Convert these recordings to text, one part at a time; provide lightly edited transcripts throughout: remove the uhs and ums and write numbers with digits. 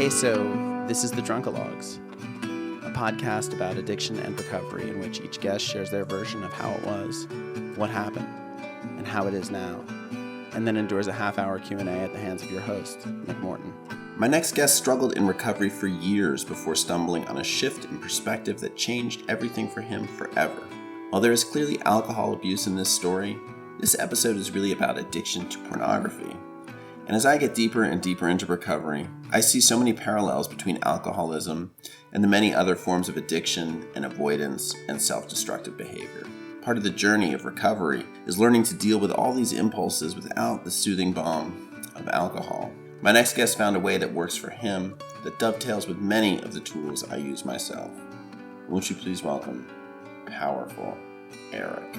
Hey, so this is the Drunkalogs, a podcast about addiction and recovery in which each guest shares their version of how it was, what happened, and how it is now, and then endures a half-hour Q&A at the hands of your host, Nick Morton. My next guest struggled in recovery for years before stumbling on a shift in perspective that changed everything for him forever. While there is clearly alcohol abuse in this story, this episode is really about addiction to pornography. And as I get deeper and deeper into recovery, I see so many parallels between alcoholism and the many other forms of addiction and avoidance and self-destructive behavior. Part of the journey of recovery is learning to deal with all these impulses without the soothing balm of alcohol. My next guest found a way that works for him that dovetails with many of the tools I use myself. Won't you please welcome Powerful Eric.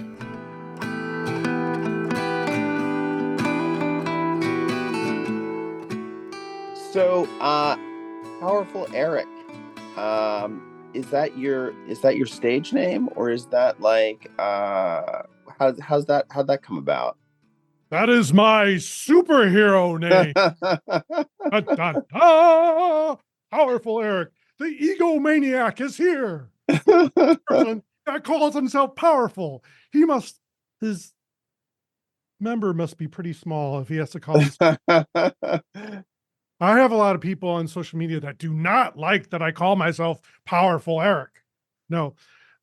So, Powerful Eric, is that your stage name, or is that like how'd that come about? That is my superhero name. Da, da, da! Powerful Eric, the egomaniac is here. This person that calls himself powerful. His member must be pretty small if he has to call himself. I have a lot of people on social media that do not like that I call myself Powerful Eric. No,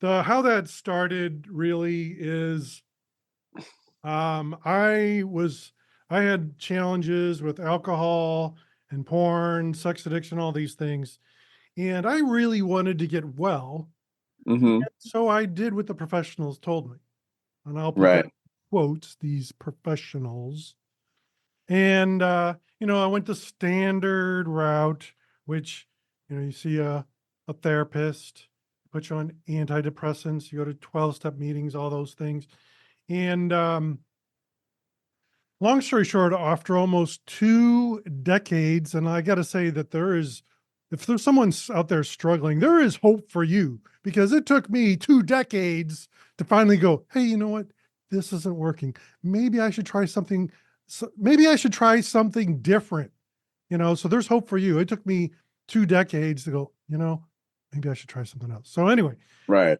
how that started really is I had challenges with alcohol and porn, sex addiction, all these things. And I really wanted to get well. Mm-hmm. So I did what the professionals told me. And I'll put Right. that in quotes, these professionals. And, I went the standard route, which, you see a therapist, put you on antidepressants, you go to 12-step meetings, all those things. And long story short, after almost 2 decades, and I got to say that if there's someone out there struggling, there is hope for you, because it took me 2 decades to finally go, hey, you know what? This isn't working. Maybe I should try something. Maybe I should try something different. So there's hope for you. It took me 2 decades to go, maybe I should try something else. So anyway, Right.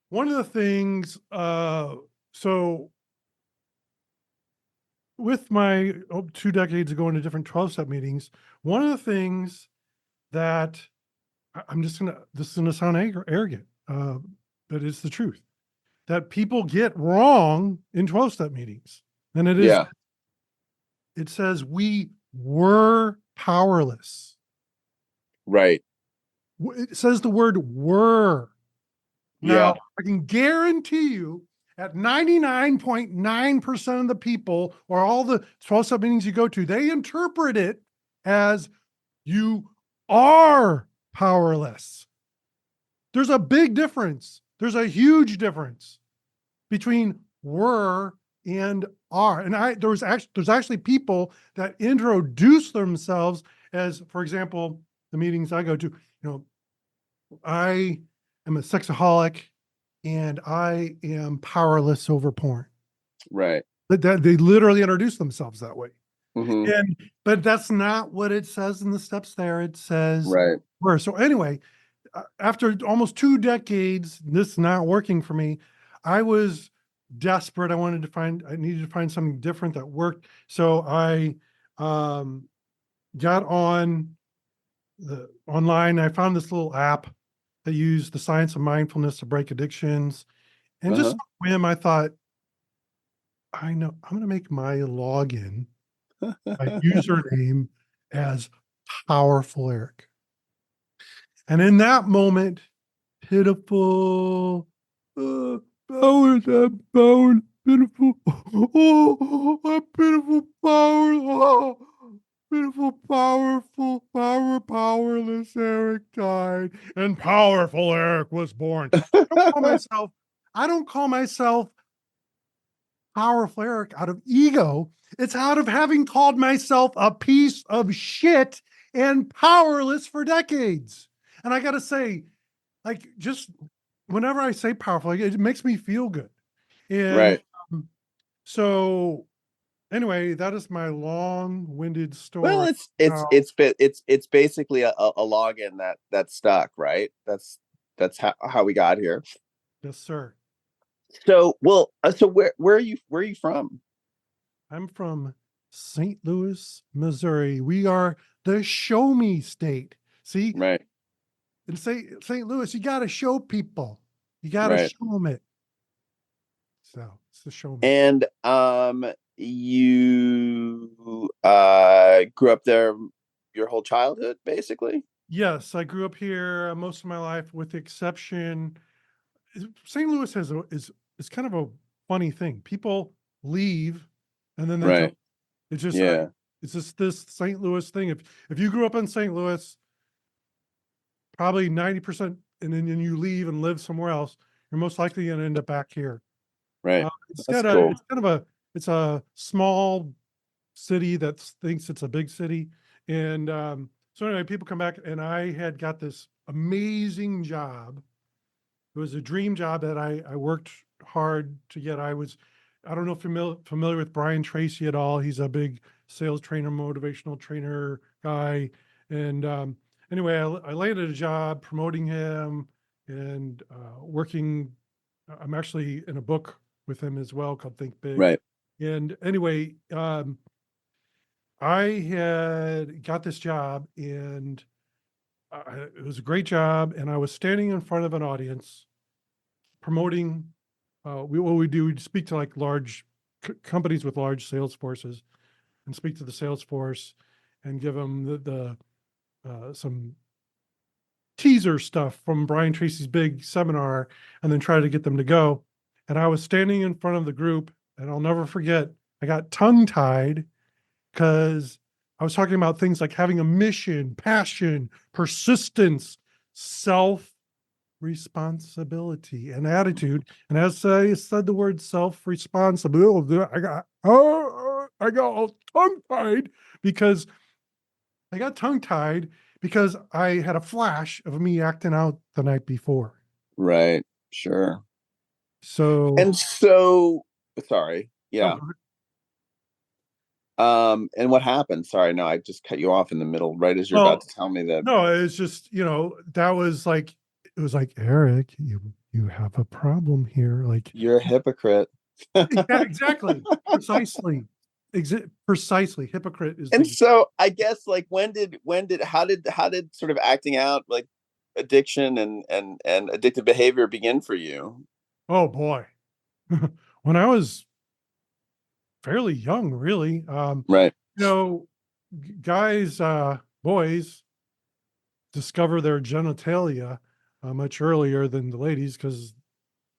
one of the things, so with my 2 decades of going to different 12-step meetings, one of the things that this is going to sound arrogant, but it's the truth, that people get wrong in 12-step meetings. And it says we were powerless. Right. It says the word were. Now, Yeah. I can guarantee you at 99.9% of the people, or all the 12-step meetings you go to, they interpret it as you are powerless. There's a big difference. There's a huge difference between were and are. And there's actually people that introduce themselves as, for example, the meetings I go to, I am a sexaholic and I am powerless over porn. Right. That they literally introduce themselves that way. Mm-hmm. But that's not what it says in the steps there. It says Right. were. So anyway, after almost 2 decades, this not working for me, I was desperate. I needed to find something different that worked. So I got online. I found this little app that used the science of mindfulness to break addictions. And just on a whim, I thought, I know I'm going to make my login, my username, as Powerful Eric. And in that moment, pitiful, power, pitiful, a pitiful power, pitiful, powerful, powerless Eric died, and Powerful Eric was born. I don't call myself Powerful Eric out of ego. It's out of having called myself a piece of shit and powerless for decades. And I got to say, just whenever I say powerful, it makes me feel good. And Right. so Anyway, that is my long-winded Well, story. How, it's basically a login that stuck, right? That's how we got here. yes, sir. So, well, so where are you from? I'm from St. Louis, Missouri. We are the show me state. See, Right, in St. Louis, you got to show people. You got to right. show them it. So it's the show me. And you grew up there your whole childhood, basically? Yes, I grew up here most of my life, with the exception. St. Louis is kind of a funny thing. People leave, and then they come. Right. It's just Yeah. it's just this St. Louis thing. If you grew up in St. Louis, probably 90%, and then you leave and live somewhere else, you're most likely going to end up back here. Right. That's It's cool. kind of it's a small city that thinks it's a big city. And so anyway, people come back, and I had got this amazing job. It was a dream job that I worked hard to get. I don't know if you're familiar with Brian Tracy at all. He's a big sales trainer, motivational trainer guy. And anyway, I landed a job promoting him and working. I'm actually in a book with him as well called Think Big. Right. And anyway, I had got this job, and it was a great job. And I was standing in front of an audience promoting. What we do, we speak to like large companies with large sales forces, and speak to the sales force and give them some teaser stuff from Brian Tracy's big seminar, and then try to get them to go. And I was standing in front of the group, and I'll never forget, I got tongue tied because I was talking about things like having a mission, passion, persistence, self responsibility, and attitude. And as I said the word self responsibility, I got all tongue tied because I had a flash of me acting out the night before. Right. Sure. So, And so, sorry. oh, Yeah. And what happened? Sorry, no, I just cut you off in the middle, right as you're about well, to tell me that no, it's just, that was like, it was like, Eric, you have a problem here. Like, you're a hypocrite. yeah, exactly, precisely, precisely. Hypocrite is And the, so I guess like how did sort of acting out like addiction and addictive behavior begin for you? oh boy. When I was fairly young, really, Right. you know, guys, boys discover their genitalia much earlier than the ladies because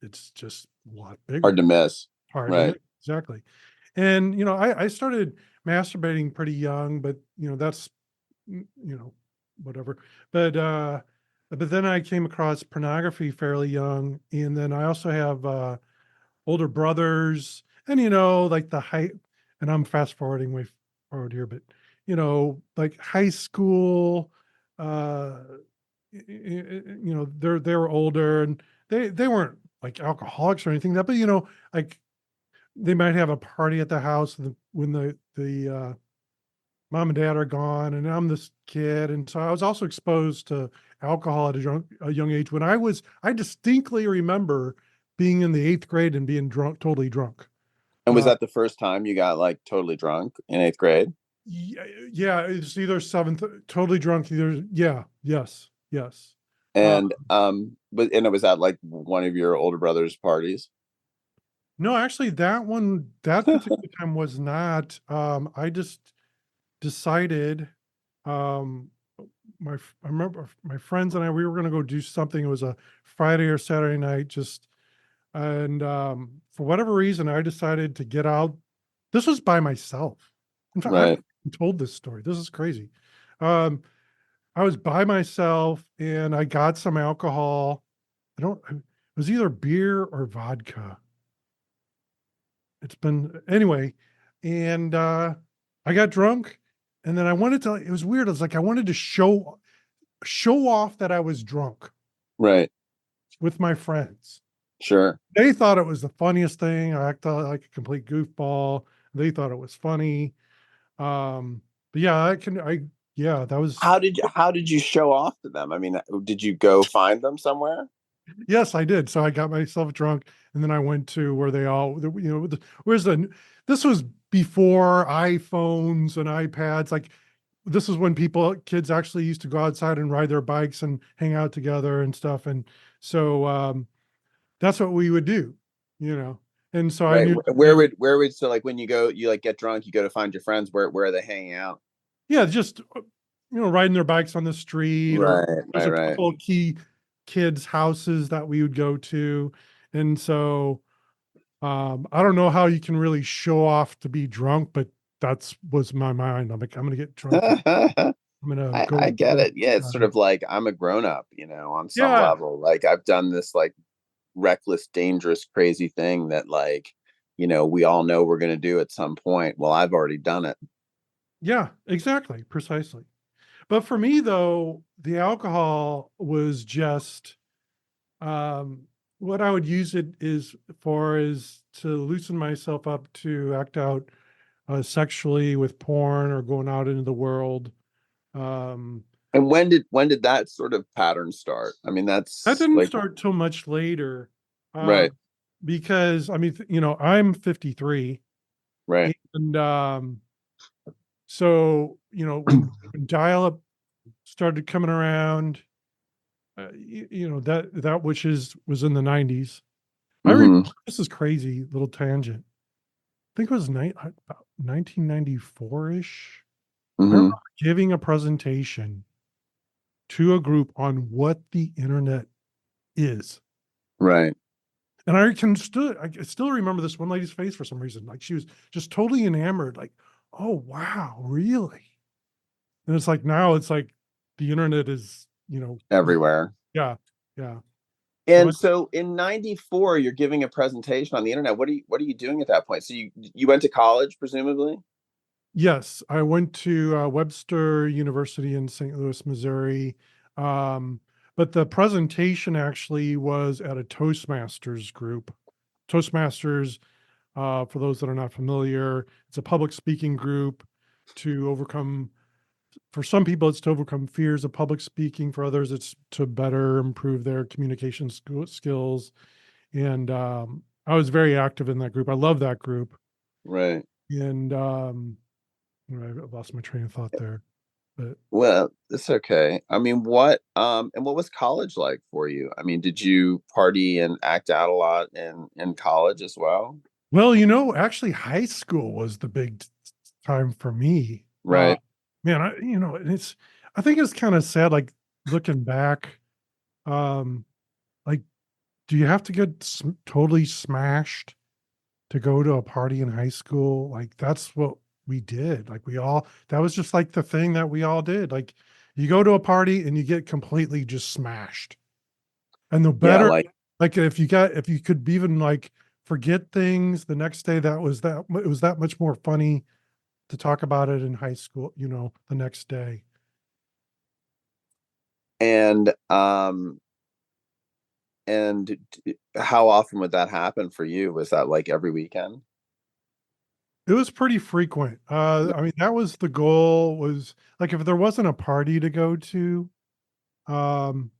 it's just a lot Hard bigger. to miss. Hard to Right. miss, exactly. And I started masturbating pretty young, but that's whatever. But but then I came across pornography fairly young, and then I also have older brothers, and like the height. And I'm fast forwarding way forward here, but like high school, uh, they were older, and they weren't like alcoholics or anything that, but like they might have a party at the house when the mom and dad are gone, and I'm this kid. And so I was also exposed to alcohol at a young age. I distinctly remember being in the eighth grade and being drunk, totally drunk. And was Uh, that the first time you got like totally drunk in eighth grade? yeah, it's either seventh, totally drunk, either, yeah, yes, yes. Uh, And it was at like one of your older brother's parties. no, actually, that particular time was not. I just decided, um, I remember my friends and I, we were going to go do something. It was a Friday or Saturday night, just, and for whatever reason, I decided to get out. This was by myself. In fact, I've Right. told this story. This is crazy. Um, I was by myself, and I got some alcohol. It was either beer or vodka. It's been, anyway. And I got drunk, and then it was weird. It was like I wanted to show off that I was drunk Right. with my friends. Sure. They thought it was the funniest thing. I acted like a complete goofball. They thought it was funny. But yeah, yeah, that was, How did you show off to them? I mean, did you go find them somewhere? yes, I did. So I got myself drunk, and then I went to where they all, where's this was before iPhones and iPads. Like, this is when kids actually used to go outside and ride their bikes and hang out together and stuff. And so, that's what we would do, you know. And so I Right. knew, Where would so like when you go, you like get drunk, you go to find your friends. Where are they hanging out? yeah, just riding their bikes on the street, or Right. there's Right. a Right. couple of key kids' houses that we would go to. And so, I don't know how you can really show off to be drunk, but that's was my mind. I'm like, I'm gonna get drunk and I I'm gonna go I to get this. it. Yeah, it's sort of like I'm a grown up, on some Yeah, level. Like I've done this like reckless, dangerous, crazy thing that like, we all know we're going to do at some point. Well, I've already done it. yeah, exactly, precisely. But for me though, the alcohol was just, um, what I would use it is for is to loosen myself up to act out sexually with porn or going out into the world. Um, And when did that sort of pattern start? I mean, that that's didn't like start till much later, right, because I mean, I'm 53, right. and so when dial-up started coming around, that which was in the 90s. I remember, Mm-hmm. this is crazy little tangent. I think it was about 1994-ish. I remember Mm-hmm. giving a presentation to a group on what the internet is. Right. And I can still remember this one lady's face for some reason. Like, she was just totally enamored, like, oh wow, really? And it's like, now it's like the internet is, Everywhere. yeah, yeah. So And so in 94, you're giving a presentation on the internet. What are you doing at that point? So you went to college, presumably? yes, I went to Webster University in St. Louis, Missouri. Um, but the presentation actually was at a Toastmasters group. Toastmasters, for those that are not familiar, it's a public speaking group to overcome, for some people, it's to overcome fears of public speaking. For others, it's to better improve their communication skills. And I was very active in that group. I love that group. Right. And I lost my train of thought there. But Well, it's okay. I mean, what was college like for you? I mean, did you party and act out a lot in college as well? well, actually, high school was the big time for me. Right. Man, and I think it's kind of sad, like, looking back. Um, like, do you have to get totally smashed to go to a party in high school? Like, that's what we did. Like, that was just like the thing that we all did. Like, you go to a party and you get completely just smashed. And the Yeah, better, like like, if you could even like forget things the next day, it was that much more funny to talk about it in high school, the next day. and how often would that happen for you? Was that like every weekend? It was pretty frequent. I mean, that was the goal, was like, if there wasn't a party to go to, um,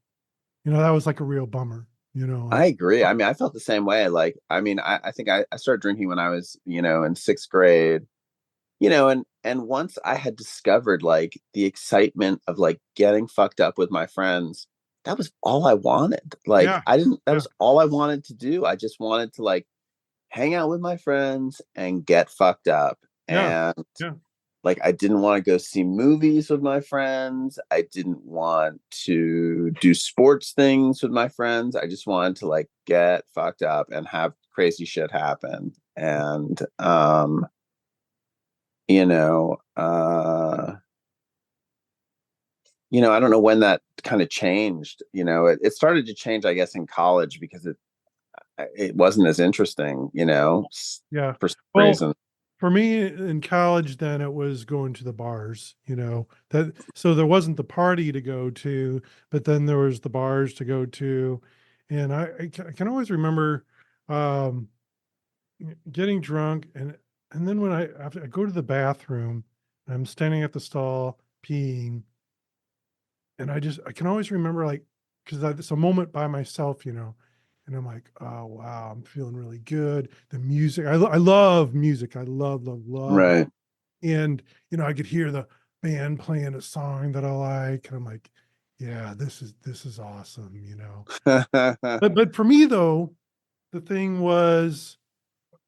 that was like a real bummer, I like, agree. I mean, I felt the same way. Like, I mean, I think I started drinking when I was, in sixth grade, and once I had discovered like the excitement of like getting fucked up with my friends, that was all I wanted. Like, yeah, I didn't, that yeah, was all I wanted to do. I just wanted to like hang out with my friends and get fucked up. yeah, And yeah, like I didn't want to go see movies with my friends. I didn't want to do sports things with my friends. I just wanted to like get fucked up and have crazy shit happen. And you know, uh I don't know when that kind of changed. It started to change, I guess, in college because it wasn't as interesting, yeah. for some Well, reason. for me in college, then it was going to the bars, that, so there wasn't the party to go to, but then there was the bars to go to. And I can always remember, um, getting drunk, and And then when after I go to the bathroom, I'm standing at the stall peeing, and I can always remember, like, because it's a moment by myself, and I'm like, oh wow, I'm feeling really good. The music, I love music. I love it. Right. And I could hear the band playing a song that I like, and I'm like, yeah, this is awesome. But for me though, the thing was,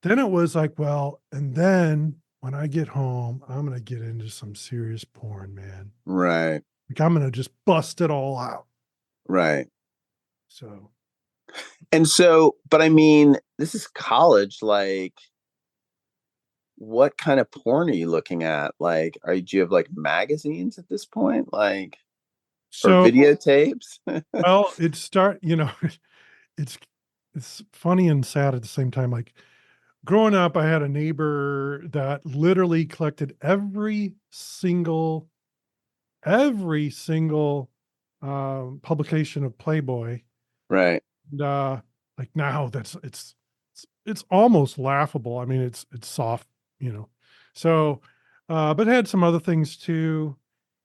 then it was like, well, and then when I get home, I'm gonna get into some serious porn, man. Right. Like I'm gonna just bust it all out. Right. So And so, but I mean, this is college. Like, what kind of porn are you looking at? Like, do you have like magazines at this point? Like, or so videotapes? well, it's it's funny and sad at the same time. Like growing up, I had a neighbor that literally collected every single publication of Playboy. Right. And like now it's almost laughable. I mean, it's soft, you know. So but it had some other things too.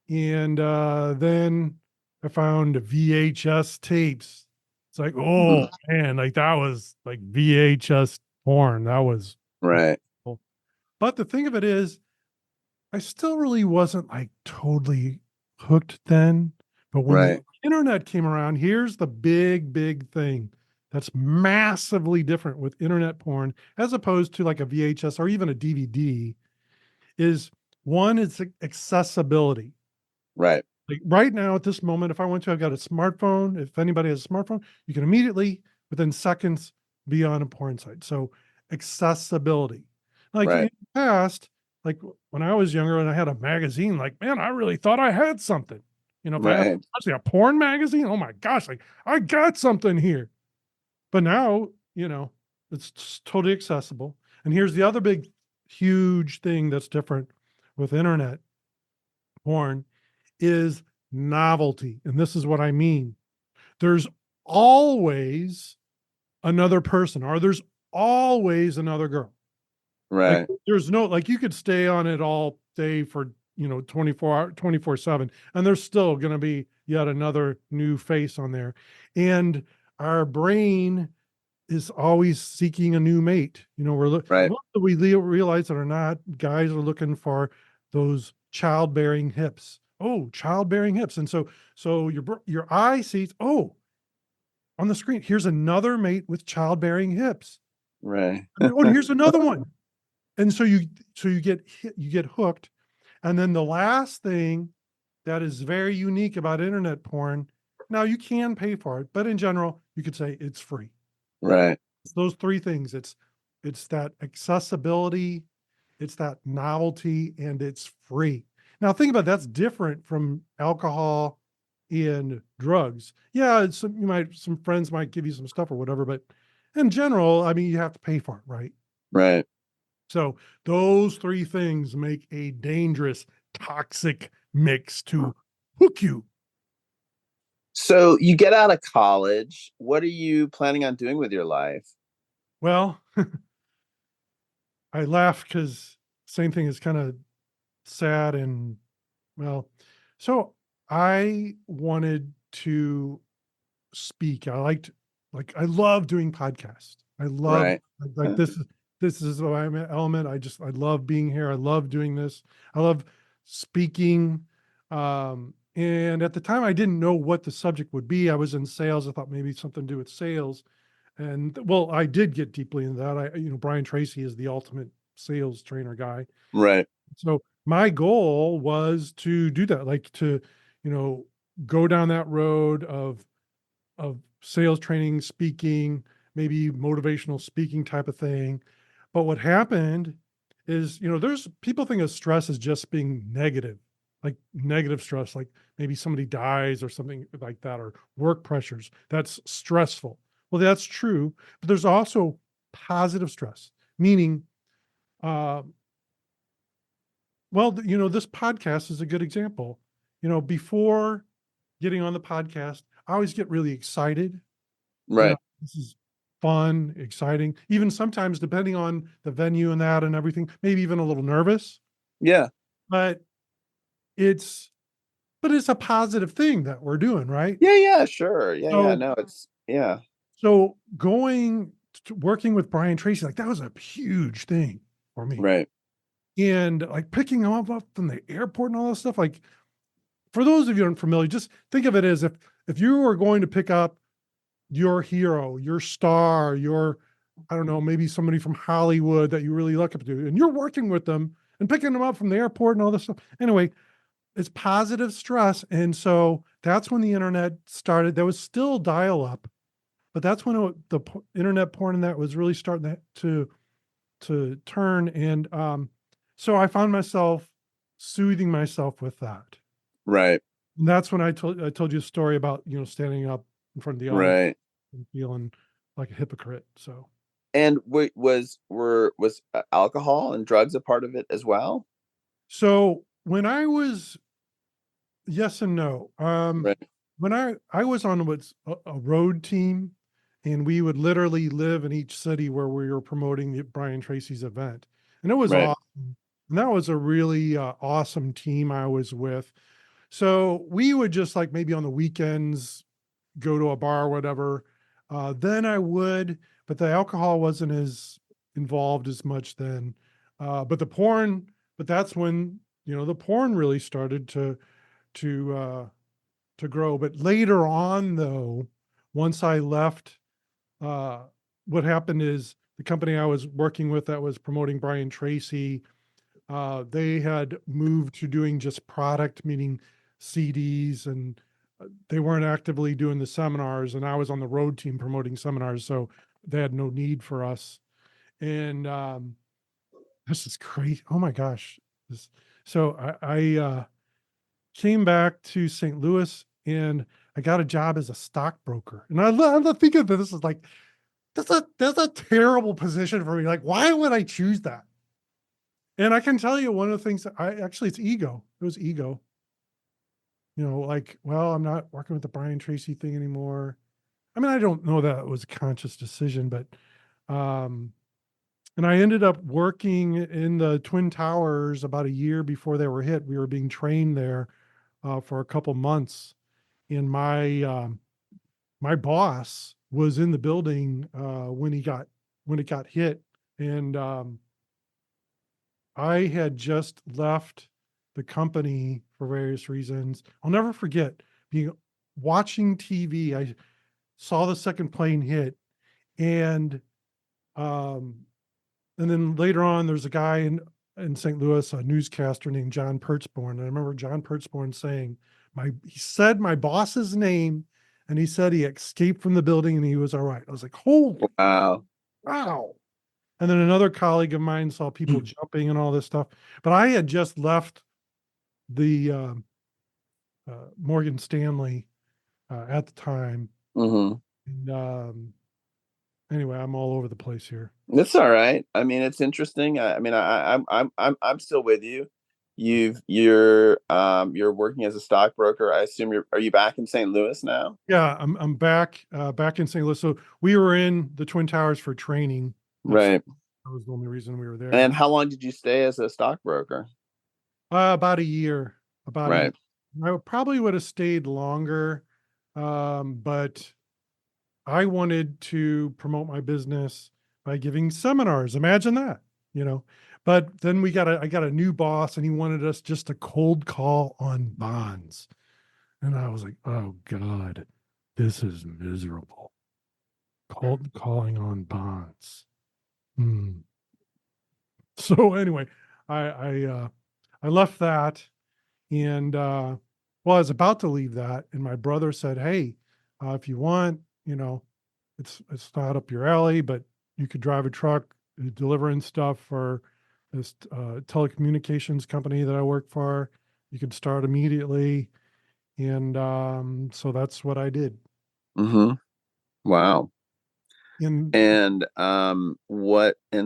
And then I found VHS tapes. It's like, oh Mhm. man, like that was like VHS porn. That was Right. cool. But the thing of it is, I still really wasn't like totally hooked then. But when the Right. internet came around, here's the big thing that's massively different with internet porn as opposed to like a VHS or even a DVD is one, it's accessibility. Right. Like right now at this moment, if I want to, I've got a smartphone. If anybody has a smartphone, you can immediately, within seconds, be on a porn site. So accessibility. Like in Right. the past, like when I was younger and I had a magazine, like, man, I really thought I had something. If I had Right. especially a porn magazine, oh my gosh, like I got something here. But now, it's just totally accessible. And here's the other big, huge thing that's different with internet porn is novelty. And this is what I mean. There's always another person, or there's always another girl. Like Right. there's no, like you could stay on it all day for, 24/7, and there's still going to be yet another new face on there. And our brain is always seeking a new mate. Right. We realize it or not, guys are looking for those childbearing hips. Oh, childbearing hips. And so your eye sees, oh, on the screen, here's another mate with childbearing hips. Right. Oh, and here's another one. And so you get you get hooked. And then the last thing that is very unique about internet porn, now you can pay for it, but in general, you could say it's free. Right. It's those three things. It's that accessibility, it's that novelty, and it's free. Now think about that's different from alcohol and drugs. Yeah, some friends might give you some stuff or whatever, but in general, I mean, you have to pay for it, right? Right. So those three things make a dangerous, toxic mix to hook you. So you get out of college. What are you planning on doing with your life? Well, I laugh because same thing is kind of sad and well, so I wanted to speak. I love doing podcasts. I love Right. like this is my element. I love being here. I love doing this. I love speaking. And at the time I didn't know what the subject would be. I was in sales. I thought maybe something to do with sales. And well, I did get deeply into that. Brian Tracy is the ultimate sales trainer guy. Right. So my goal was to do that, like to, you know, go down that road of sales training, speaking, maybe motivational speaking type of thing. But what happened is, there's people think of stress as just being negative, like negative stress, like maybe somebody dies or something like that, or work pressures. That's stressful. Well, that's true, but there's also positive stress, meaning, uh, well, this podcast is a good example. Before getting on the podcast, I always get really excited. You know, Right. this is fun, exciting, even sometimes depending on the venue and that and everything, maybe even a little nervous, Yeah. but it's a positive thing that we're doing, right? Yeah, yeah, sure. Yeah, yeah. So No, it's yeah. so going to working with Brian Tracy, like that was a huge thing for me. Right. And like picking him up from the airport and all this stuff, like for those of you unfamiliar, just think of it as if you were going to pick up your hero, your star, your, I don't know, maybe somebody from Hollywood that you really look up to, and you're working with them and picking them up from the airport and all this stuff. Anyway, it's positive stress. And so that's when the internet started. There was still dial up, but that's when internet porn and that was really starting to turn. And so I found myself soothing myself with that. Right. And that's when I told you a story about, standing up in front of the audience Right. and feeling like a hypocrite. So, And was alcohol and drugs a part of it as well? so when I was, yes and no. Right. When I was on what's a road team, and we would literally live in each city where we were promoting the Brian Tracy's event, and it was Right. awesome. And that was a really awesome team I was with. So we would just like maybe on the weekends go to a bar or whatever. Then I would, but the alcohol wasn't as involved as much then. But the porn, but that's when, the porn really started to, uh, to grow. But later on though, once I left, uh, what happened is the company I was working with that was promoting Brian Tracy, they had moved to doing just product, meaning CDs, and they weren't actively doing the seminars. And I was on the road team promoting seminars, so they had no need for us. And this is crazy. Oh my gosh! So I came back to St. Louis, and I got a job as a stockbroker. And I'm thinking that this is like that's a terrible position for me. Like, why would I choose that? And I can tell you one of the things that it's ego. It was ego. Like, well, I'm not working with the Brian Tracy thing anymore. I mean, I don't know that it was a conscious decision, but, um, and I ended up working in the Twin Towers about a year before they were hit. We were being trained there, for a couple months. And my boss was in the building, when it got hit. And, I had just left the company for various reasons. I'll never forget watching TV. I saw the second plane hit, and um, and then later on, there's a guy in St. Louis, a newscaster named John Pertzborn. And I remember John Pertzborn saying, he said my boss's name, and he said he escaped from the building and he was all right. I was like, holy Wow. wow. And then another colleague of mine saw people jumping and all this stuff. But I had just left the Morgan Stanley at the time. Mm-hmm. And anyway, I'm all over the place here. That's all right. I mean, it's interesting. I mean, I'm still with you. You're working as a stockbroker. I assume are you back in St. Louis now? Yeah, I'm back in St. Louis. So we were in the Twin Towers for training. Right. That was the only reason we were there. And how long did you stay as a stockbroker? About a year. Right. I probably would have stayed longer, but I wanted to promote my business by giving seminars. Imagine that, you know. But then I got a new boss, and he wanted us just to cold call on bonds. And I was like, oh God, this is miserable. Cold calling on bonds. Hmm. So anyway, I left that, and well, I was about to leave that, and my brother said, "Hey, if you want, it's not up your alley, but you could drive a truck delivering stuff for this telecommunications company that I work for. You could start immediately." And so that's what I did. Mm-hmm. Wow. And And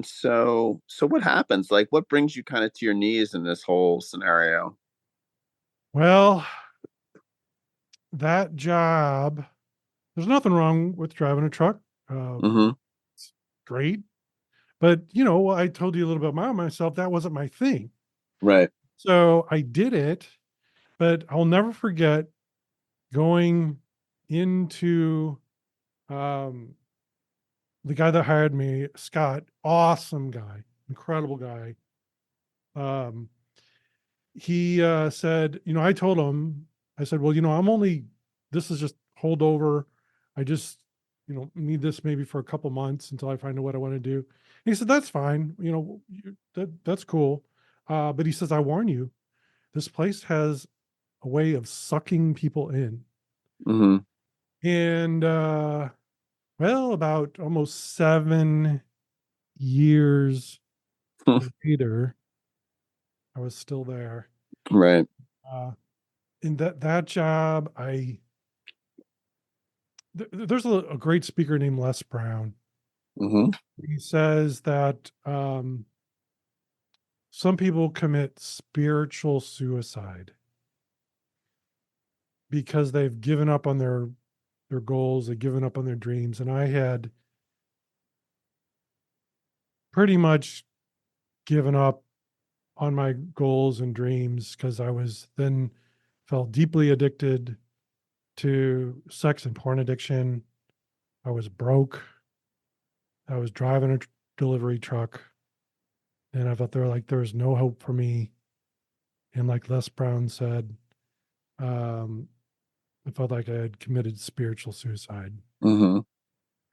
so what happens? Like what brings you kind of to your knees in this whole scenario? well, that job, there's nothing wrong with driving a truck. Uh, Mm-hmm. great. But, you know, I told you a little bit about myself. That wasn't my thing. Right. So I did it, but I'll never forget going into um, the guy that hired me, Scott, awesome guy, incredible guy. Um, he said, you know, I told him, I said, well, you know, this is just holdover. I just, you know, need this maybe for a couple months until I find out what I want to do. And he said, that's fine. You know, that's cool. But he says, I warn you, this place has a way of sucking people in. Mm-hmm. And, well, about almost 7 years later, I was still there. Right. In that job, there's a great speaker named Les Brown. Mm-hmm. He says that some people commit spiritual suicide because they've given up on their goals, they've given up on their dreams. And I had pretty much given up on my goals and dreams because I was then felt deeply addicted to sex and porn addiction. I was broke. I was driving a delivery truck, and I thought there was no hope for me. And like Les Brown said, um, I felt like I had committed spiritual suicide. Mm-hmm.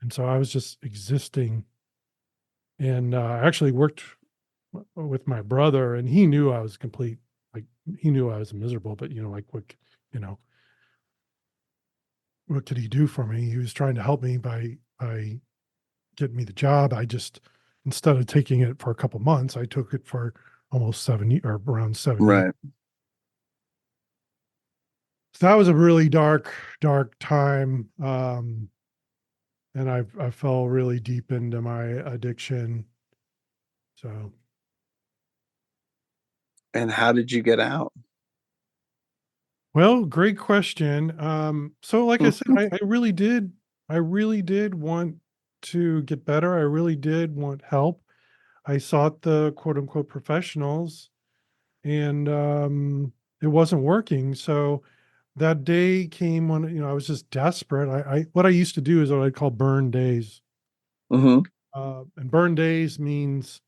And so I was just existing. And I actually worked with my brother, and he knew I was he knew I was miserable, but you know, like you know, what could he do for me? He was trying to help me by getting me the job. I just, instead of taking it for a couple months, I took it for almost 7 or around 7 years. Right. So that was a really dark time. And I fell really deep into my addiction. So, And how did you get out? well, great question. So like I said, I really did want to get better. I really did want help. I sought the quote unquote professionals, and it wasn't working. So that day came when, you know, I was just desperate. What I used to do is what I call burn days. Mm-hmm. And burn days means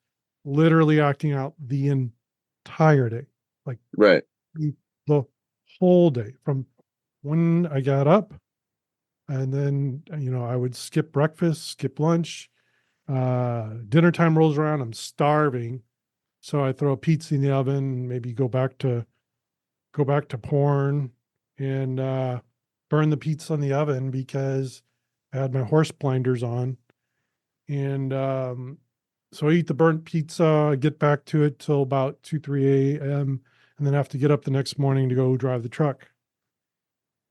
literally acting out the entire day, like Right. the whole day from when I got up, and then, you know, I would skip breakfast, skip lunch. Dinner time rolls around, I'm starving. So I throw a pizza in the oven, maybe go back to porn, and burn the pizza in the oven because I had my horse blinders on. And so I eat the burnt pizza, get back to it till about 2, 3 a.m., and then have to get up the next morning to go drive the truck.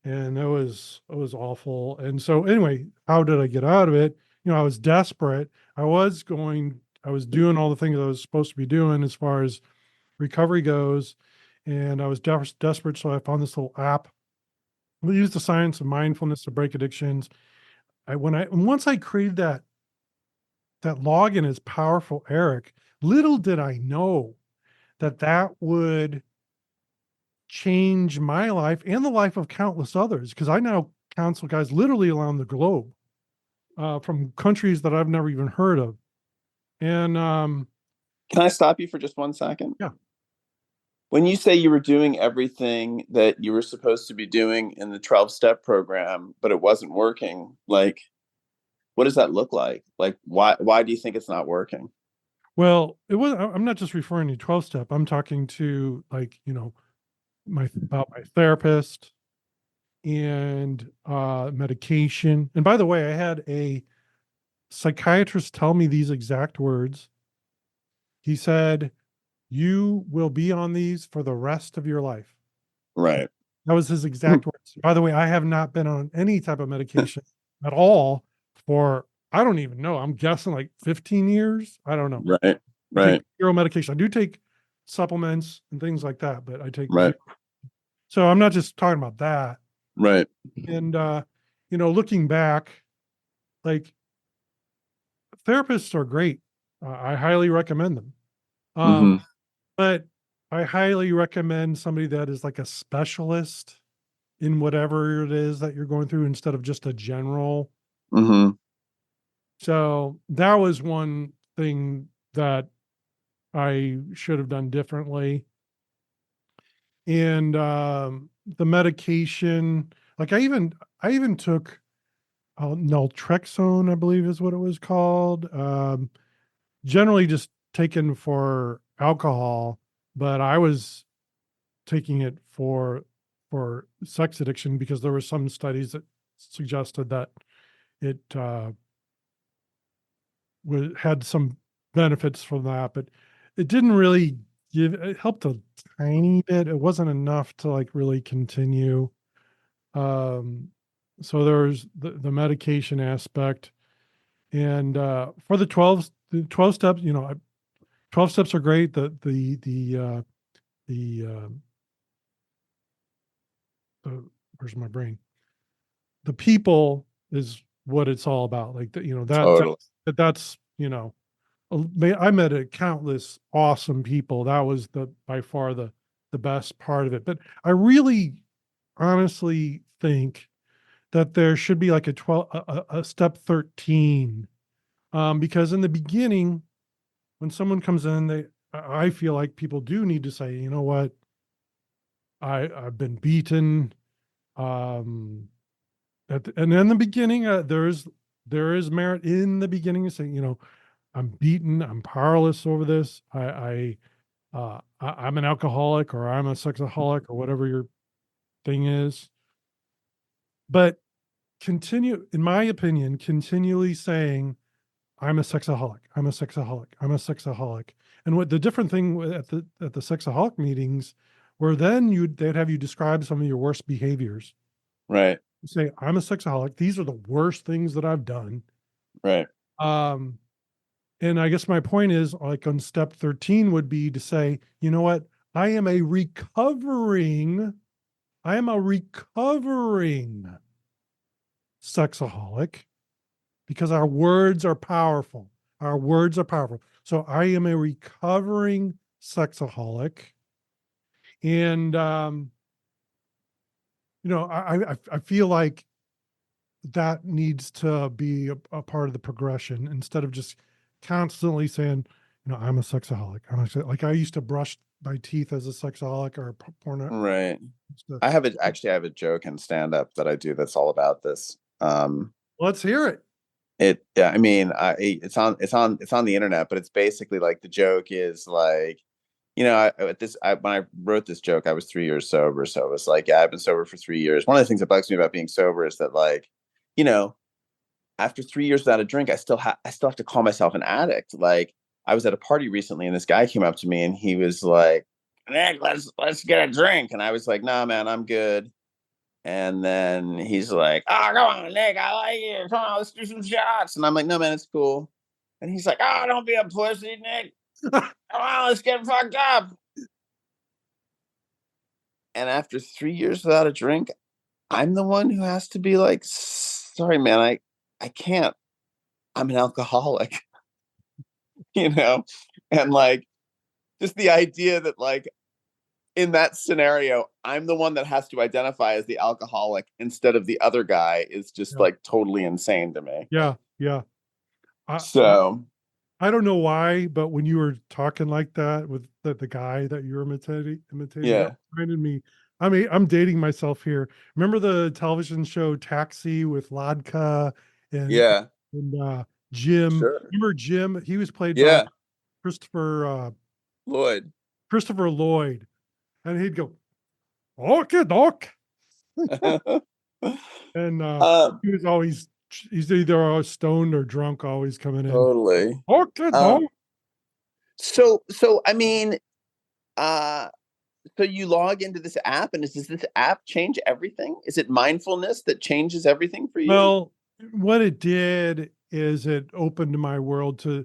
And it was awful. And so anyway, how did I get out of it? You know, I was desperate. I was doing all the things I was supposed to be doing as far as recovery goes. And I was desperate. So I found this little app. We use the science of mindfulness to break addictions. Once I created that login as powerful, Eric, little did I know that would change my life and the life of countless others, because I now counsel guys literally around the globe, from countries that I've never even heard of. And Can I stop you for just 1 second? yeah, When you say you were doing everything that you were supposed to be doing in the 12-step program, but it wasn't working, like, what does that look like? Like, why do you think it's not working? well, I'm not just referring to 12 step. I'm talking to, like, you know, about my therapist and medication. And by the way, I had a psychiatrist tell me these exact words. He said, "You will be on these for the rest of your life." Right. That was his exact words. By the way, I have not been on any type of medication at all for, I don't even know. I'm guessing like 15 years. I don't know. Right. I take Right. zero medication. I do take supplements and things like that, but I take Right. zero. So I'm not just talking about that. Right. And you know, looking back, like therapists are great. I highly recommend them. hmm But I highly recommend somebody that is like a specialist in whatever it is that you're going through instead of just a general. hmm So that was one thing that I should have done differently. And the medication, like I even took naltrexone, I believe is what it was called. Generally just taken for alcohol, but I was taking it for sex addiction because there were some studies that suggested that it had some benefits from that, but it didn't really it helped a tiny bit. It wasn't enough to like really continue. Um, so there's the medication aspect. And for the 12 steps, 12 steps are great. The the where's my brain? The people is what it's all about. Like Totally. that's I met a countless awesome people. That was the by far the best part of it. But I really honestly think that there should be like a step 13. Because in the beginning, when someone comes in, I feel like people do need to say, you know what, I've been beaten. Um, and in the beginning, there is merit in the beginning of saying, I'm beaten, I'm powerless over this. I'm an alcoholic or I'm a sexaholic or whatever your thing is. But continue, in my opinion, continually saying, I'm a sexaholic, I'm a sexaholic, I'm a sexaholic. And what the different thing at the sexaholic meetings, where then they'd have you describe some of your worst behaviors. Right. You say, I'm a sexaholic. These are the worst things that I've done. Right. Um, And I guess my point is, like on step 13 would be to say, you know what? I am a recovering sexaholic because our words are powerful. Our words are powerful. So I am a recovering sexaholic. And, I feel like that needs to be a part of the progression instead of just constantly saying, I'm a sexaholic. Like I used to brush my teeth as a sexaholic or porno. Right. I have a joke in stand up that I do that's all about this. Let's hear it. I mean, it's on the internet, but it's basically like the joke is like, when I wrote this joke, I was 3 years sober. So it was like, yeah, I've been sober for 3 years. One of the things that bugs me about being sober is that like, you know, after 3 years without a drink, I still have to call myself an addict. Like I was at a party recently and this guy came up to me and he was like, Nick, let's get a drink. And I was like, nah, man, I'm good. And then he's like, oh, come on, Nick, I like you. Come on, let's do some shots. And I'm like, no, man, it's cool. And he's like, oh, don't be a pussy, Nick. Come on, let's get fucked up. And after 3 years without a drink, I'm the one who has to be like, sorry, man, I can't. I'm an alcoholic, you know? And like, just the idea that like in that scenario, I'm the one that has to identify as the alcoholic instead of the other guy is just Yeah. like totally insane to me. Yeah. Yeah. I, I, So I don't know why, but when you were talking like that with the guy that you were imitating, that yeah, reminded me. I mean, I'm dating myself here. Remember the television show Taxi with Ladka and yeah, and Jim? sure. Remember Jim? He was played by Yeah, Christopher uh, Lloyd. Christopher Lloyd, and he'd go, "Okay, doc," and um, he was always he's either always stoned or drunk, always coming in. totally. Okay, doc. Um, so I mean, uh, so you log into this app, and does this app change everything? Is it mindfulness that changes everything for you? Well, what it did is it opened my world to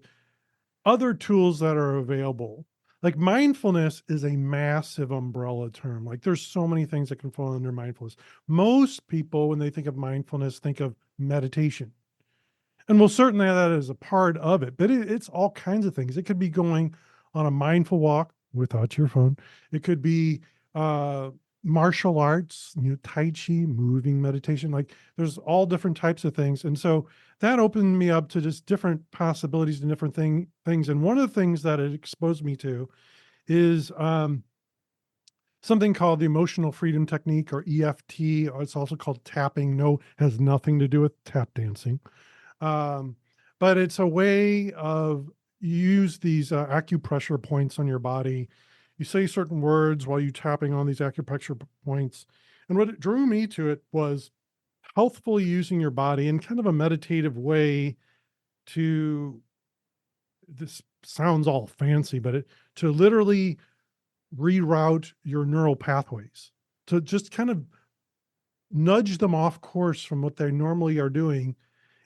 other tools that are available. Like mindfulness is a massive umbrella term. Like there's so many things that can fall under mindfulness. Most people, when they think of mindfulness, think of meditation. And we'll certainly have that as a part of it, but it's all kinds of things. It could be going on a mindful walk without your phone. It could be uh, martial arts, Tai Chi, moving meditation. Like there's all different types of things. And so that opened me up to just different possibilities and different things. And one of the things that it exposed me to is something called the emotional freedom technique, or EFT, or it's also called tapping. No, has nothing to do with tap dancing. But it's a way of, you use these acupressure points on your body. You say certain words while you tapping on these acupressure points. And what it drew me to it was healthfully using your body in kind of a meditative way to, this sounds all fancy, but to literally reroute your neural pathways, to just kind of nudge them off course from what they normally are doing.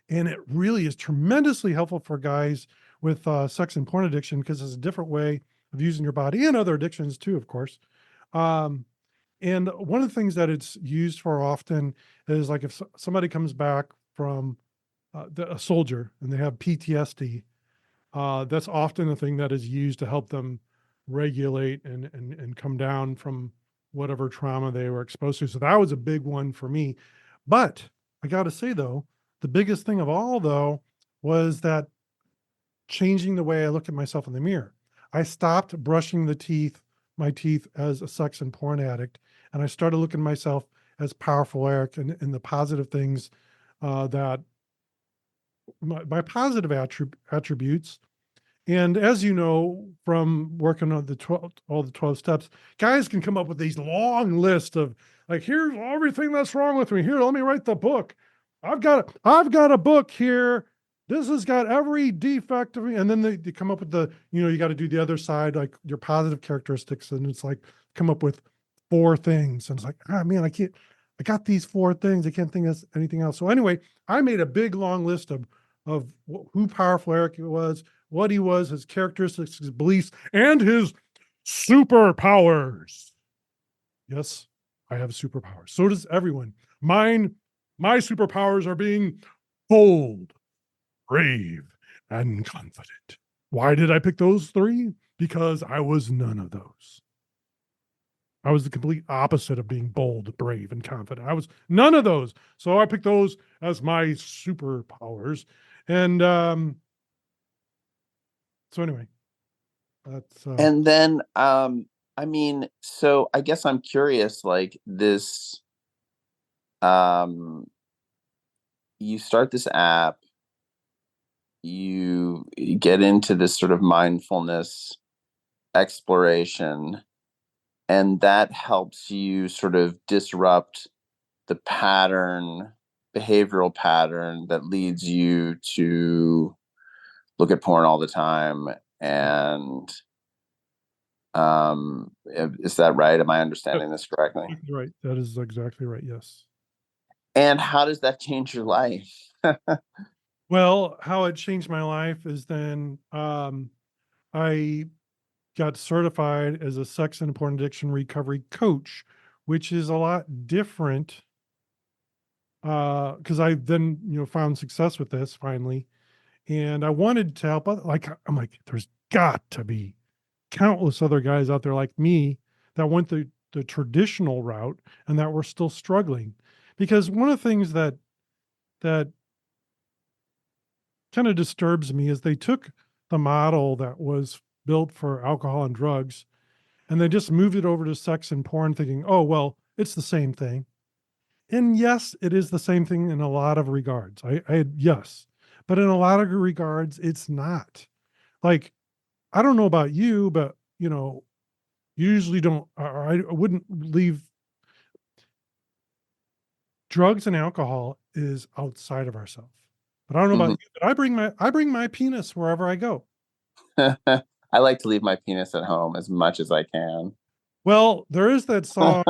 And it really is tremendously helpful for guys with sex and porn addiction, because it's a different way of using your body, and other addictions too, of course. Um, and one of the things that it's used for often is like if somebody comes back from a soldier and they have PTSD, that's often the thing that is used to help them regulate and come down from whatever trauma they were exposed to. So that was a big one for me. But I got to say though, the biggest thing of all though was that changing the way I look at myself in the mirror. I stopped brushing my teeth as a sex and porn addict, and I started looking at myself as powerful Eric, and the positive things that my positive attributes. And as you know, from working on all the 12 steps, guys can come up with these long lists of like, here's everything that's wrong with me. Here, let me write the book. I've got a book here. This has got every defect of me. And then they come up with you got to do the other side, like your positive characteristics. And it's like, come up with 4 things. And it's like, man, I got these 4 things. I can't think of anything else. So anyway, I made a big, long list of who powerful Eric was, what he was, his characteristics, his beliefs, and his superpowers. Yes, I have superpowers. So does everyone. My superpowers are being bold, brave, and confident. Why did I pick those 3? Because I was none of those. I was the complete opposite of being bold, brave, and confident. I was none of those. So I picked those as my superpowers. And so anyway, that's And then I mean, so I guess I'm curious, like this, you start this app, you get into this sort of mindfulness exploration, and that helps you sort of disrupt the behavioral pattern that leads you to look at porn all the time. And is that right? Am I understanding this correctly? right. That is exactly right. Yes. And how does that change your life? Well, how it changed my life is then I got certified as a sex and porn addiction recovery coach, which is a lot different because I then found success with this finally, and I wanted to help other, like I'm like, there's got to be countless other guys out there like me that went the traditional route and that were still struggling. Because one of the things that kind of disturbs me is they took the model that was built for alcohol and drugs and they just moved it over to sex and porn, thinking, oh well, it's the same thing. And yes, it is the same thing in a lot of regards. Yes, but in a lot of regards, it's not. Like, I don't know about you, but usually don't, or I wouldn't leave. Drugs and alcohol is outside of ourselves. But I don't know about Mhm. you, but I bring my penis wherever I go. I like to leave my penis at home as much as I can. Well, there is that song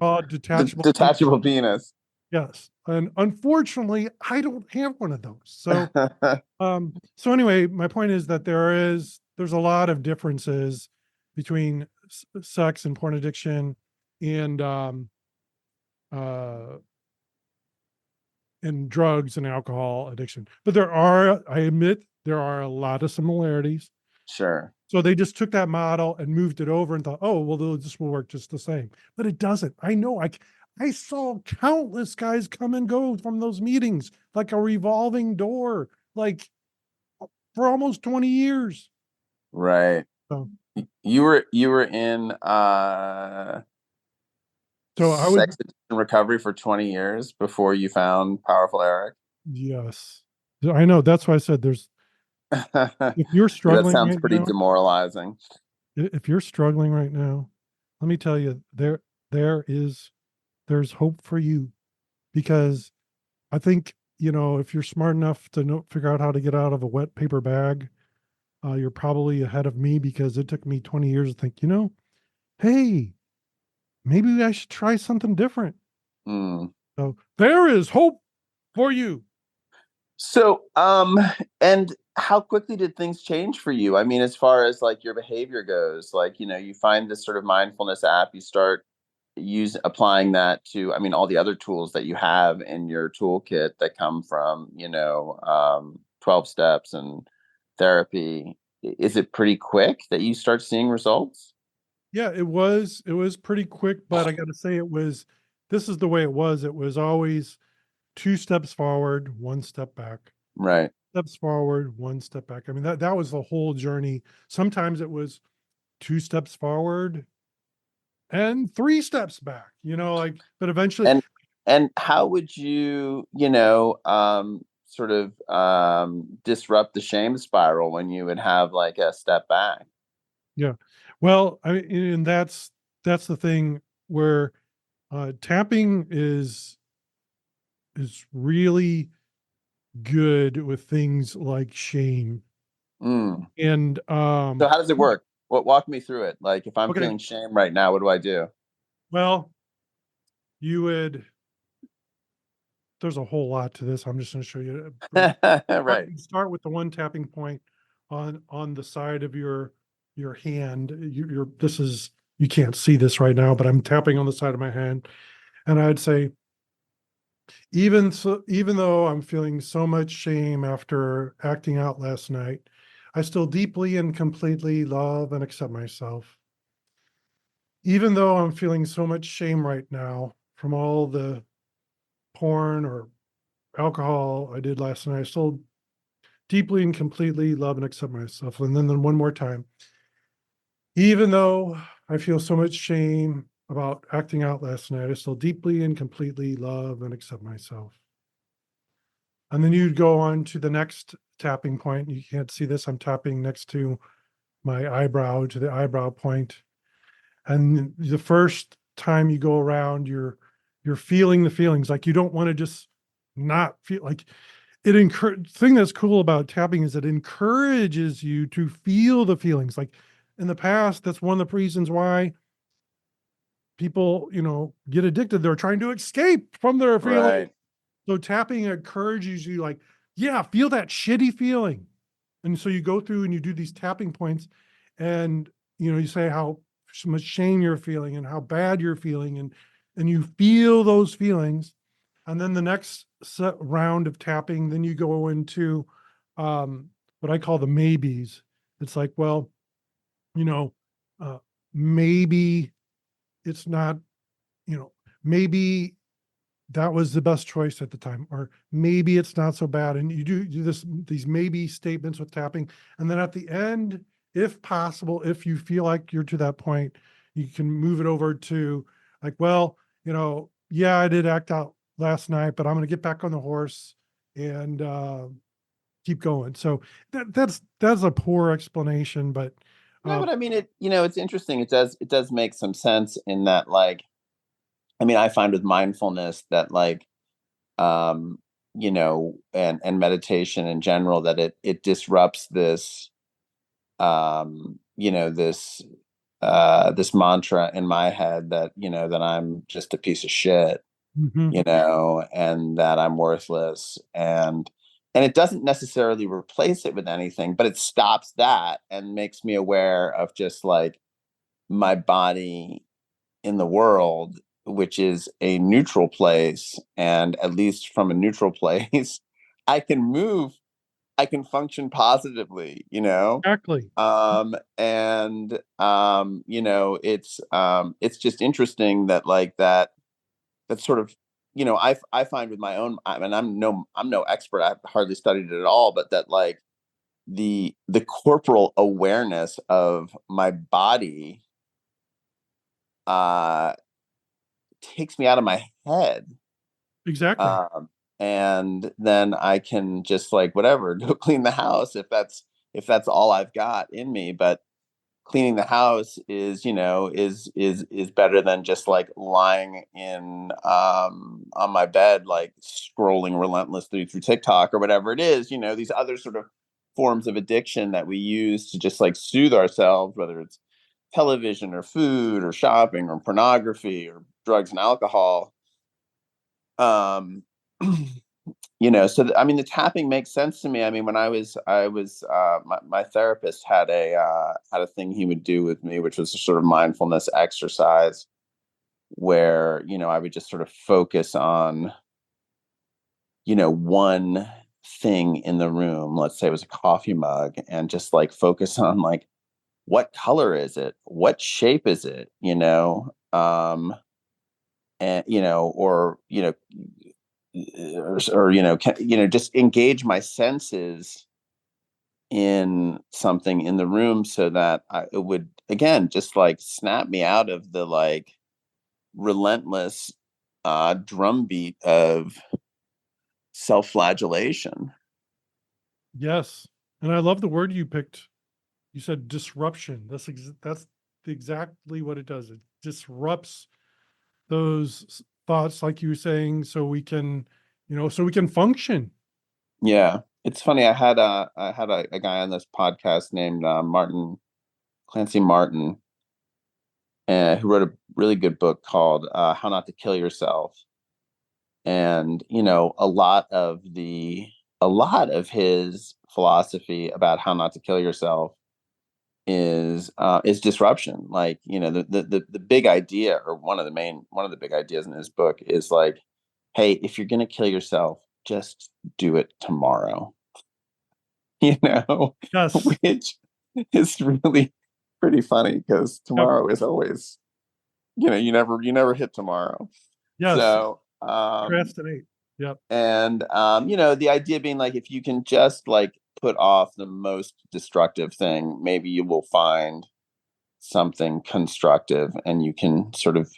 called Detachable Penis. Detachable penis. Yes. And unfortunately, I don't have one of those. So anyway, my point is that there's a lot of differences between sex and porn addiction and uh and drugs and alcohol addiction. But I admit, there are a lot of similarities. Sure. So they just took that model and moved it over and thought, oh, well, this will work just the same. But it doesn't. I know. I saw countless guys come and go from those meetings like a revolving door, like for almost 20 years. Right. So, You were in so I would, sex addiction recovery for 20 years before you found Powerful Eric. yes. I know. That's why I said if you're Yeah, that struggling sounds right pretty now, demoralizing. if you're struggling right now, let me tell you, there's hope for you, because I think, if you're smart enough to figure out how to get out of a wet paper bag, you're probably ahead of me, because it took me 20 years to think, hey, maybe I should try something different. Mm. So there is hope for you. So, and how quickly did things change for you? I mean, as far as like your behavior goes, like, you find this sort of mindfulness app, you start applying that to, I mean, all the other tools that you have in your toolkit that come from, 12 steps and therapy. Is it pretty quick that you start seeing results? Yeah, it was pretty quick, but I got to say, this is the way it was. It was always 2 steps forward, 1 step back. Right. Steps forward, 1 step back. I mean, that was the whole journey. Sometimes it was 2 steps forward and 3 steps back, but eventually, And how would you, sort of disrupt the shame spiral when you would have like a step back? yeah. Well, I mean, and that's the thing where tapping is really good with things like shame. Mm. And So how does it work? Walk me through it. Like if I'm okay, feeling shame right now, what do I do? well, you would there's a whole lot to this. I'm just going to show you. Right. You start with the one tapping point on the side of your hand. This is, you can't see this right now, but I'm tapping on the side of my hand, and I'd say, even though I'm feeling so much shame after acting out last night, I still deeply and completely love and accept myself. Even though I'm feeling so much shame right now from all the porn or alcohol I did last night, I still deeply and completely love and accept myself. And then one more time, even though I feel so much shame about acting out last night, I still deeply and completely love and accept myself. And then you'd go on to the next tapping point. You can't see this. I'm tapping next to my eyebrow, to the eyebrow point. And the first time you go around, you're feeling the feelings. Like, you don't want to just not feel like it. Thing that's cool about tapping is it encourages you to feel the feelings. Like, in the past, that's one of the reasons why people, get addicted. They're trying to escape from their feelings. Right. So tapping encourages you, like, yeah, feel that shitty feeling. And so you go through and you do these tapping points, and you say how much shame you're feeling and how bad you're feeling, and you feel those feelings. And then the next round of tapping, then you go into what I call the maybes. It's like, well, you know, maybe it's not, you know, maybe that was the best choice at the time, or maybe it's not so bad. And you do these maybe statements with tapping. And then at the end, if possible, if you feel like you're to that point, you can move it over to, like, well, yeah, I did act out last night, but I'm going to get back on the horse and keep going. So that's a poor explanation, but No, uh, but I mean it's interesting. It does make some sense in that, like, I mean, I find with mindfulness that, like, and meditation in general, that it disrupts this, this mantra in my head that, that I'm just a piece of shit, mhm. and that I'm worthless, and it doesn't necessarily replace it with anything, but it stops that and makes me aware of just like my body in the world, which is a neutral place. And at least from a neutral place, I can move, I can function positively, Exactly. it's just interesting that like that sort of, I find with my own, I mean, I'm no expert. I've hardly studied it at all, but that like the corporal awareness of my body uh takes me out of my head. Exactly. And then I can just like whatever go clean the house if that's all I've got in me. But cleaning the house is is better than just like lying in on my bed like scrolling relentlessly through TikTok or whatever it is. These other sort of forms of addiction that we use to just like soothe ourselves, whether it's television or food or shopping or pornography or drugs and alcohol. um I mean, the tapping makes sense to me. I mean, when my therapist had a thing he would do with me, which was a sort of mindfulness exercise where, I would just sort of focus on, one thing in the room. Let's say it was a coffee mug, and just like focus on like, what color is it? What shape is it? And, just engage my senses in something in the room so that it would again just like snap me out of the like relentless drumbeat of self-flagellation. Yes. And I love the word you picked. You said disruption. That's exactly what it does. It disrupts those thoughts, like you were saying, so we can, so we can function. Yeah, it's funny. I had a guy on this podcast named Martin Clancy Martin, who wrote a really good book called How Not to Kill Yourself. And a lot of his philosophy about how not to kill yourself is disruption. Like, the big idea, or one of the big ideas in his book is like, hey, if you're gonna kill yourself, just do it tomorrow. you know Yes. which is really pretty funny because Yep. tomorrow is always, you never hit tomorrow. Yes. So Procrastinate. Yep. and the idea being like, if you can just like put off the most destructive thing, maybe you will find something constructive, and you can sort of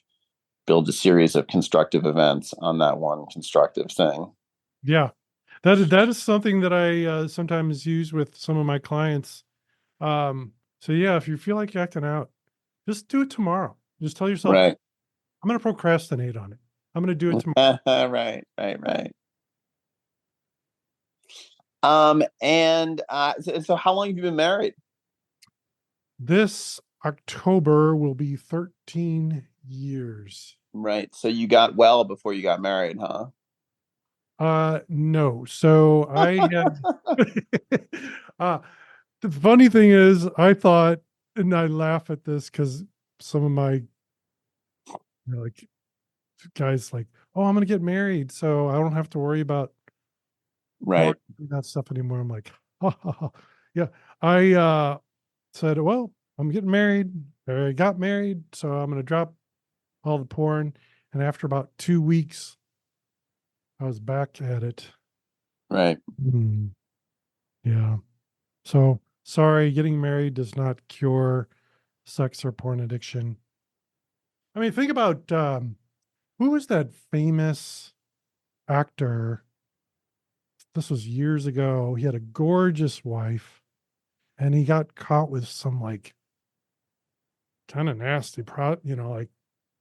build a series of constructive events on that one constructive thing. Yeah. That is something that I sometimes use with some of my clients. So yeah, if you feel like you're acting out, just do it tomorrow. Just tell yourself, Right. I'm going to procrastinate on it. I'm going to do it tomorrow. Right. And so how long have you been married? This October will be 13 years. Right. So you got well before you got married, huh? No. So I had, uh, the funny thing is, I thought, and I laugh at this because some of my, like, guys like, oh, I'm going to get married, so I don't have to worry about porn, Right. that stuff anymore. I'm like, ha, ha, ha. Yeah. I said, well, I'm getting married. I got married, so I'm going to drop all the porn. And after about 2 weeks, I was back at it. Right. Hmm. Yeah. So sorry, getting married does not cure sex or porn addiction. I mean, think about who was that famous actor? This was years ago. He had a gorgeous wife, and he got caught with some like kind of nasty like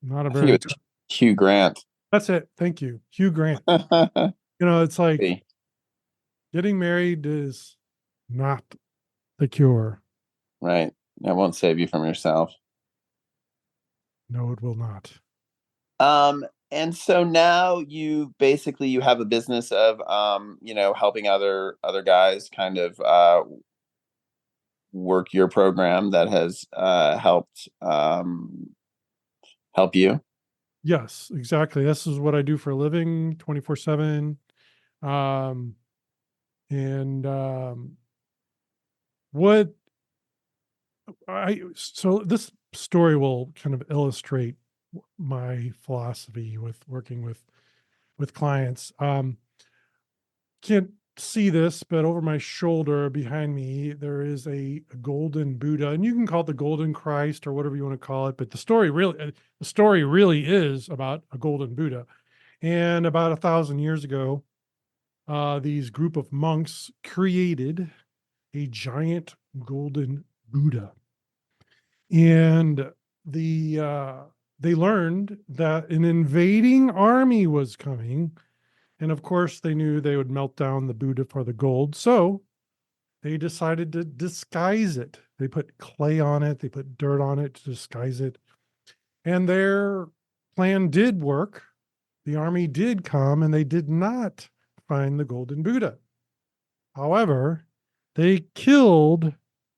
not a I think very it was Hugh Grant. That's it. Thank you. Hugh Grant. It's like See, getting married is not the cure. right. That won't save you from yourself. No, it will not. And so now you have a business of helping other guys kind of work your program that has helped help you. Yes, exactly. This is what I do for a living, 24/7. Um, and what so this story will kind of illustrate my philosophy with working with clients. Can't see this, but over my shoulder behind me, there is a golden Buddha, and you can call it the golden Christ or whatever you want to call it. But the story really is about a golden Buddha. And about 1,000 years ago, these group of monks created a giant golden Buddha, and the they learned that an invading army was coming, and of course they knew they would melt down the Buddha for the gold, so they decided to disguise it. They put clay on it, they put dirt on it to disguise it, and their plan did work. The army did come, and they did not find the golden Buddha. However, they killed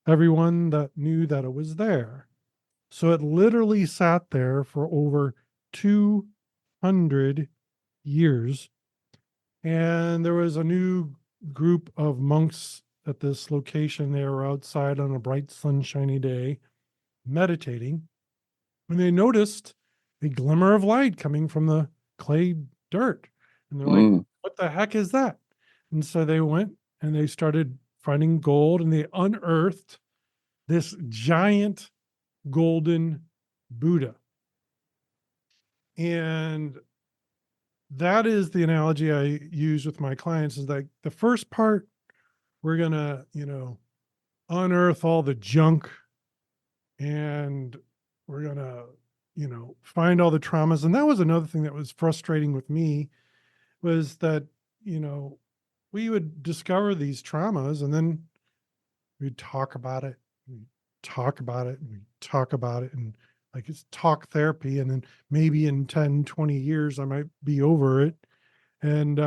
everyone that knew that it was there. So it literally sat there for over 200 years. And there was a new group of monks at this location. They were outside on a bright, sunshiny day meditating. And they noticed a glimmer of light coming from the clay dirt. And they're like, what the heck is that? And so they went and they started finding gold, and they unearthed this giant golden Buddha. And that is the analogy I use with my clients, is like the first part, we're going to, unearth all the junk, and we're going to, find all the traumas. And that was another thing that was frustrating with me, was that, we would discover these traumas, and then we'd talk about it, we talk about it, and we talk about it. And like, it's talk therapy. And then maybe in 10, 20 years, I might be over it. And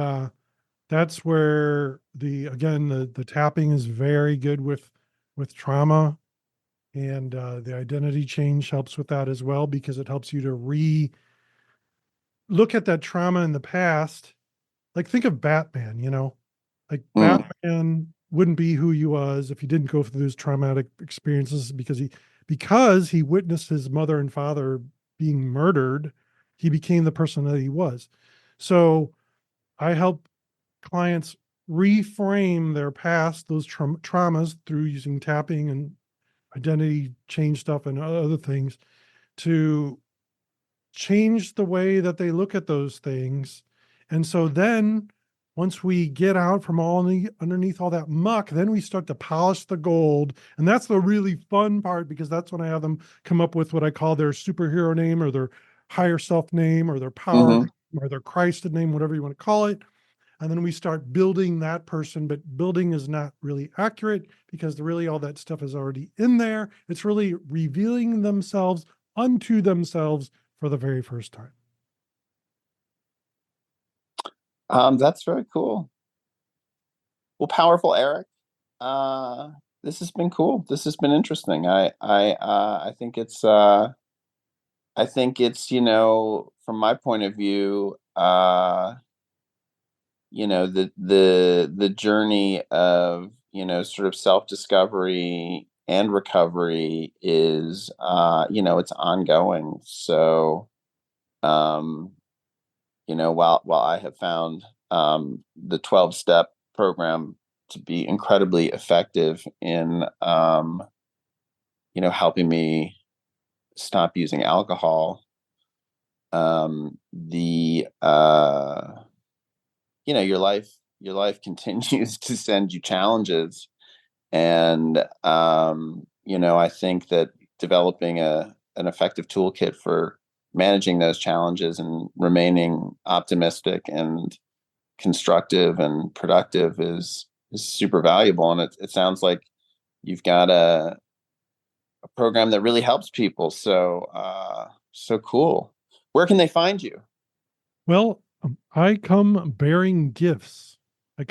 that's where the tapping is very good with trauma. And the identity change helps with that as well, because it helps you to look at that trauma in the past. Like, think of Batman, like Batman wouldn't be who he was if he didn't go through those traumatic experiences, because he witnessed his mother and father being murdered. He became the person that he was. So I help clients reframe their past, those traumas, through using tapping and identity change stuff and other things, to change the way that they look at those things. And so then, once we get out from underneath all that muck, then we start to polish the gold. And that's the really fun part, because that's when I have them come up with what I call their superhero name, or their higher self name, or their power name, or their Christ name, whatever you want to call it. And then we start building that person, but building is not really accurate, because really all that stuff is already in there. It's really revealing themselves unto themselves for the very first time. That's very cool. Well, powerful, Eric. This has been cool. This has been interesting. I think it's from my point of view, the journey of sort of self-discovery and recovery is it's ongoing. So while I have found the 12-step program to be incredibly effective in helping me stop using alcohol, the your life continues to send you challenges. And I think that developing an effective toolkit for managing those challenges and remaining optimistic and constructive and productive is super valuable. And it sounds like you've got a program that really helps people. So cool. Where can they find you? Well, I come bearing gifts. You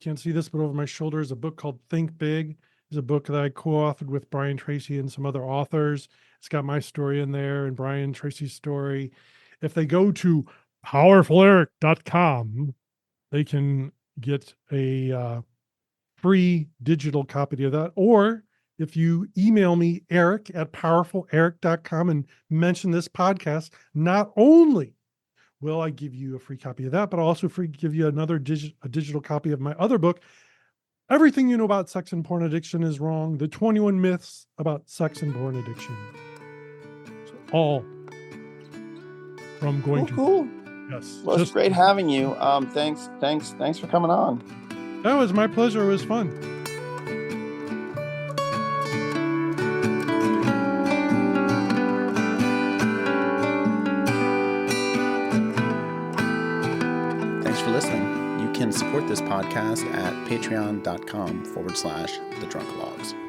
can't see this, but over my shoulder is a book called Think Big. is a book that I co-authored with Brian Tracy and some other authors. It's got my story in there and Brian Tracy's story. If they go to powerfuleric.com, they can get a free digital copy of that. Or if you email me, eric@powerfuleric.com, and mention this podcast, not only will I give you a free copy of that, but I'll also give you another digital copy of my other book, Everything You Know About Sex and Porn Addiction is Wrong, the 21 Myths About Sex and Porn Addiction. So all from going Cool. Yes. Well, it's great having you. Thanks for coming on. That was my pleasure. It was fun. Thanks for listening. You can support this podcast at patreon.com/thedrunkalogs.